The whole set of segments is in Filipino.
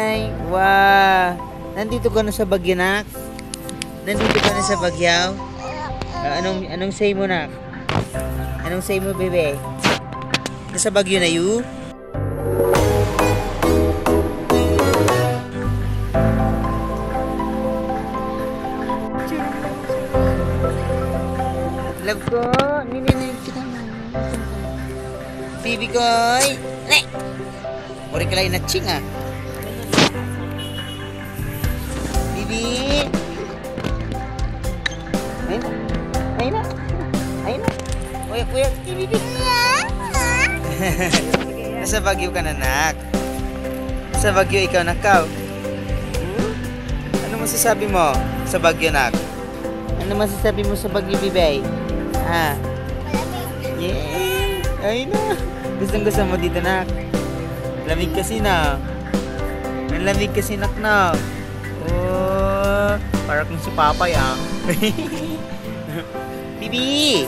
Hi! Wow! Nandito ka na sa Baguio, nak? Nandito ka na sa Baguio? Anong say mo, nak? Anong say mo, bebe? Nasa Baguio na you? Love ko! Nininay kita na. Baby koy! Ne! Uri ka lang na-ching, ah. Bibi! Ayun na. Ayun na. Ayun na. Uyak. Bibi. Nasa Baguio ka na, nak. Sa Baguio ikaw, nakaw. Ano masasabi mo sa Baguio, nak? Ano masasabi mo sa Baguio, bibay? Ah. Yeah. Ayun na. Gusto mo dito, nak. Lamig kasi na. Ang lamig kasi, nak, na. Oh, para kung si Papay, ah. Bibi!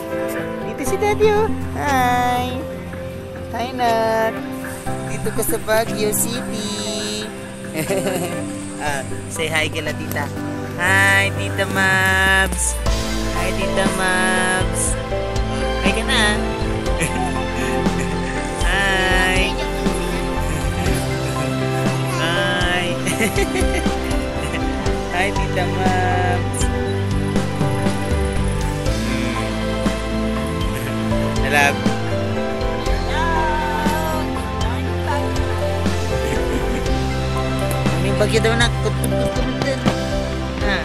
Dito si Daddy, oh. Hi! Hi, nak. Dito ka sa Baguio City. Say hi kila tita. Hi, Tita Mabs. Hi, Tita Mabs. Hi ka na. Hi. Hi. Hi, Tita Mabs. Love. May bagyo daw, nak. Kutub din. Ha.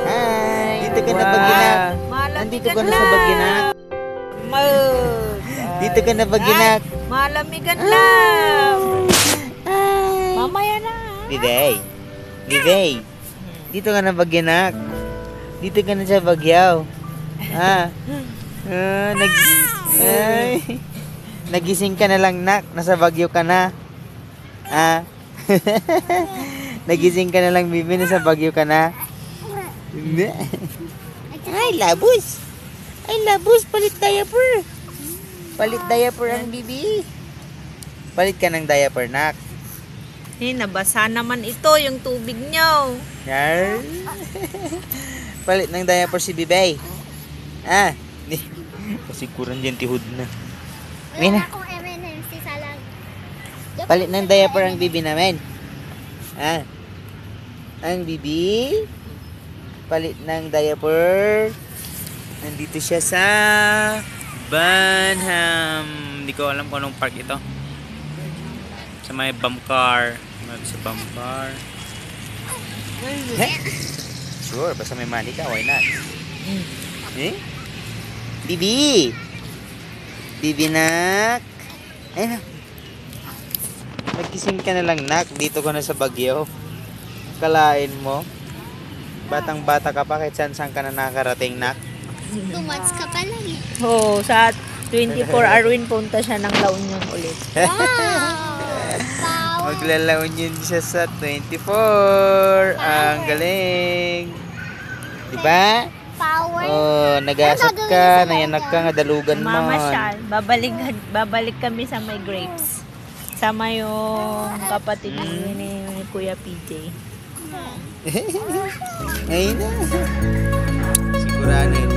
Hi. Dito ka na, Bagyo, nak. Nandito ka na sa Bagyo, nak. Dito ka na, Bagyo, nak. Malamigan lang. Mamaya na. Bibay. Dito ka na, Bagyo, nak. Dito ka na sa Bagyo. Ha? Nagising ka na lang, nak. Nasa Baguio ka na. Ah. Nagising ka na lang, bibi. Nasa Baguio ka na. Ay, labos. Palit diaper. Palit diaper ang bibi. Palit ka ng diaper, nak. Nabasa naman ito yung tubig nyo. Yar. Palit ng diaper si bibay. Ah. Kasi kurang dyan tihod na. Wala akong M&M's sa salag. Palit ng diaper ang bibi namin. Ah. Ang bibi. Palit ng diaper. Nandito siya sa Banham. Hindi ko alam kung anong park ito. Sa may Bamcar. Sa Bamcar. Sure, basta may money ka, why not? Bibi! Bibi, nak! Ayun na. Nagising ka na lang, nak. Dito ko na sa Baguio. Kalain mo. Batang-bata ka pa, kahit saan ka na nakarating, nak. 2 months ka pa lang eh. Oo, sa 24 Arwin punta siya ng La Union ulit. Wow! Maglalaon yun siya sa 24. Ang galing. Diba? Power. Oh, nag-asap ka, nayanak ka, nga dalugan mo. Mamasyal. Babalik kami sa may grapes. Sama yung kapatid ni Kuya PJ. Ayun na. Siguranin.